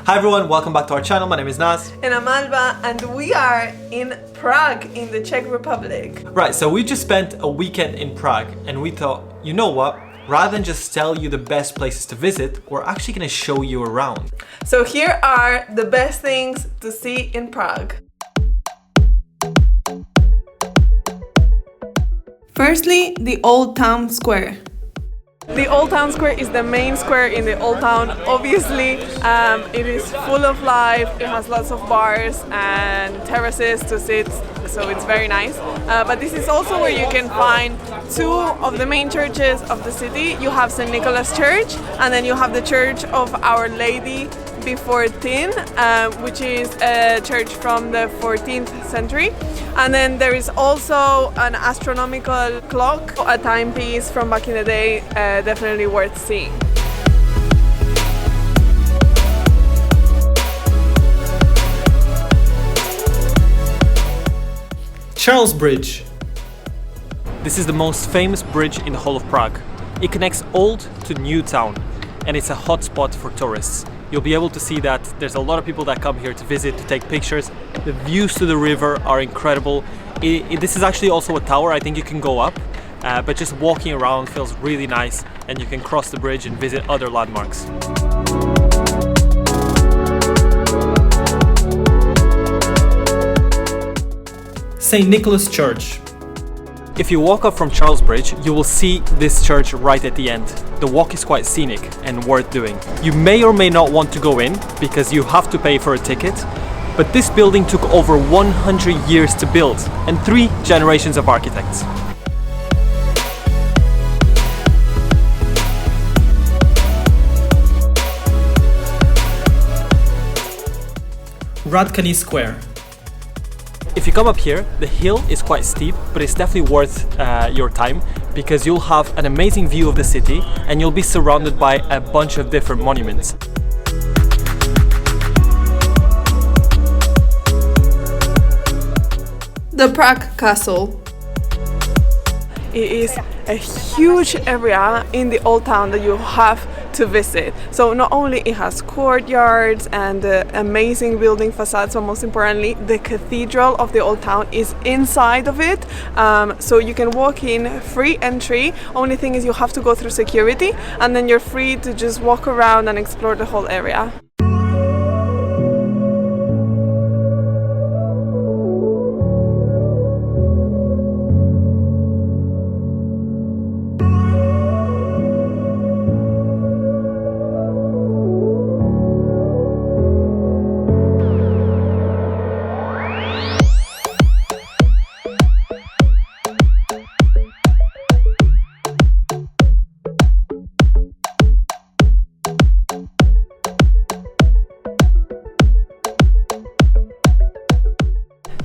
Hi everyone, welcome back to our channel. My name is Naz. And I'm Alba, and we are in Prague in the Czech Republic. Right, so we just spent a weekend in Prague and we thought, you know what? Rather than just tell you the best places to visit, we're actually going to show you around. So here are the best things to see in Prague. Firstly, the Old Town Square. The Old Town Square is the main square in the Old Town. Obviously, it is full of life. It has lots of bars and terraces to sit, so it's very nice. But this is also where you can find two of the main churches of the city. You have St. Nicholas Church, and then you have the Church of Our Lady before Tin, which is a church from the 14th century. And then there is also an astronomical clock, a timepiece from back in the day, definitely worth seeing. Charles Bridge. This is the most famous bridge in the whole of Prague. It connects old to new town, and it's a hotspot for tourists. You'll be able to see that there's a lot of people that come here to visit, to take pictures. The views to the river are incredible. This is actually also a tower. I think you can go up, but just walking around feels really nice, and you can cross the bridge and visit other landmarks. St. Nicholas Church. If you walk up from Charles Bridge, you will see this church right at the end. The walk is quite scenic and worth doing. You may or may not want to go in because you have to pay for a ticket, but this building took over 100 years to build and 3 generations of architects. Hradcany Square. If you come up here, the hill is quite steep, but it's definitely worth your time because you'll have an amazing view of the city and you'll be surrounded by a bunch of different monuments. The Prague Castle. It is a huge area in the Old Town that you have to visit. So not only it has courtyards and amazing building facades, but most importantly, the cathedral of the Old Town is inside of it. So you can walk in, free entry. Only thing is you have to go through security, and then you're free to just walk around and explore the whole area.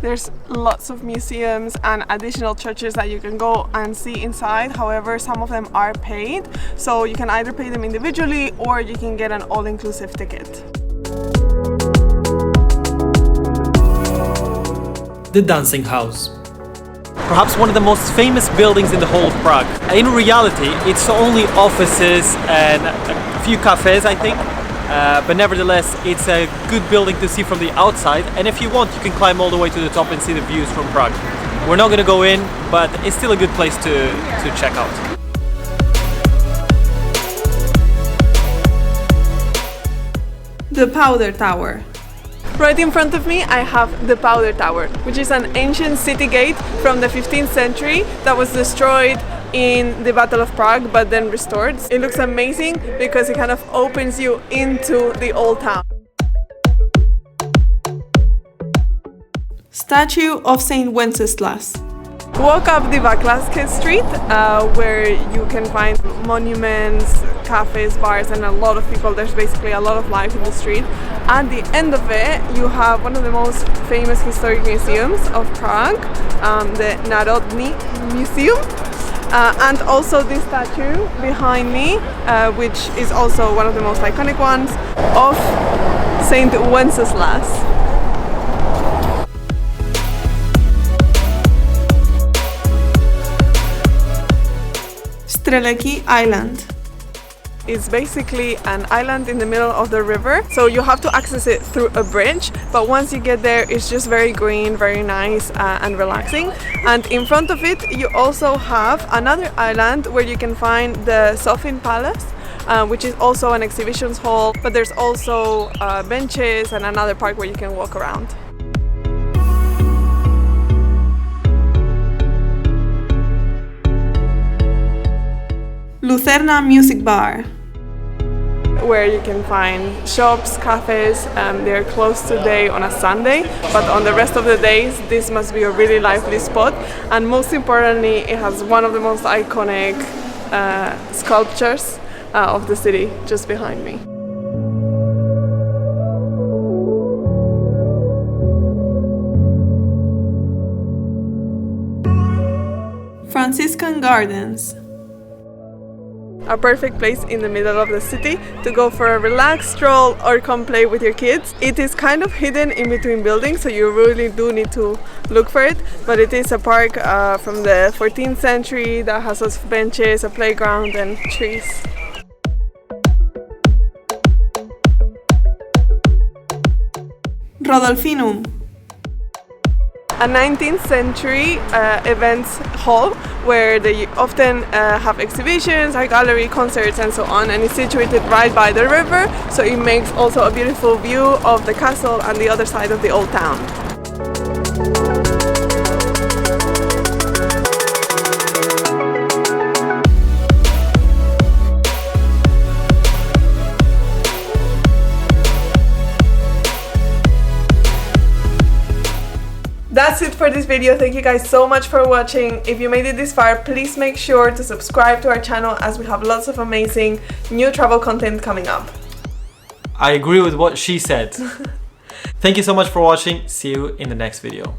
There's lots of museums and additional churches that you can go and see inside. However, some of them are paid, so you can either pay them individually or you can get an all-inclusive ticket. The Dancing House. Perhaps one of the most famous buildings in the whole of Prague. In reality, it's only offices and a few cafes, I think. But nevertheless, it's a good building to see from the outside, and if you want, you can climb all the way to the top and see the views from Prague. We're not going to go in, but it's still a good place to check out. The Powder Tower. Right in front of me I have the Powder Tower, which is an ancient city gate from the 15th century that was destroyed in the Battle of Prague but then restored. It looks amazing because it kind of opens you into the old town. Statue of Saint Wenceslas. Walk up the Wenceslas Street where you can find monuments, cafes, bars, and a lot of people. There's basically a lot of life in the street. At the end of it, you have one of the most famous historic museums of Prague, the Národní Museum, and also this statue behind me, which is also one of the most iconic ones, of Saint Wenceslas. Strelecky Island. is basically an island in the middle of the river, so you have to access it through a bridge, but once you get there it's just very green, very nice and relaxing. And in front of it you also have another island where you can find the Sofin Palace, which is also an exhibitions hall, but there's also benches and another park where you can walk around. Lucerna Music Bar, where you can find shops, cafes. They're closed today on a Sunday, but on the rest of the days this must be a really lively spot, and most importantly it has one of the most iconic sculptures of the city just behind me. Franciscan Gardens, a perfect place in the middle of the city to go for a relaxed stroll or come play with your kids. It is kind of hidden in between buildings, so you really do need to look for it, but it is a park from the 14th century that has lots of benches, a playground and trees. Rodolfinum, a 19th century events hall where they often have exhibitions, art gallery, concerts and so on, and it's situated right by the river, so it makes also a beautiful view of the castle and the other side of the old town. That's it for this video. Thank you guys so much for watching. If you made it this far, please make sure to subscribe to our channel as we have lots of amazing new travel content coming up. I agree with what she said. Thank you so much for watching. See you in the next video.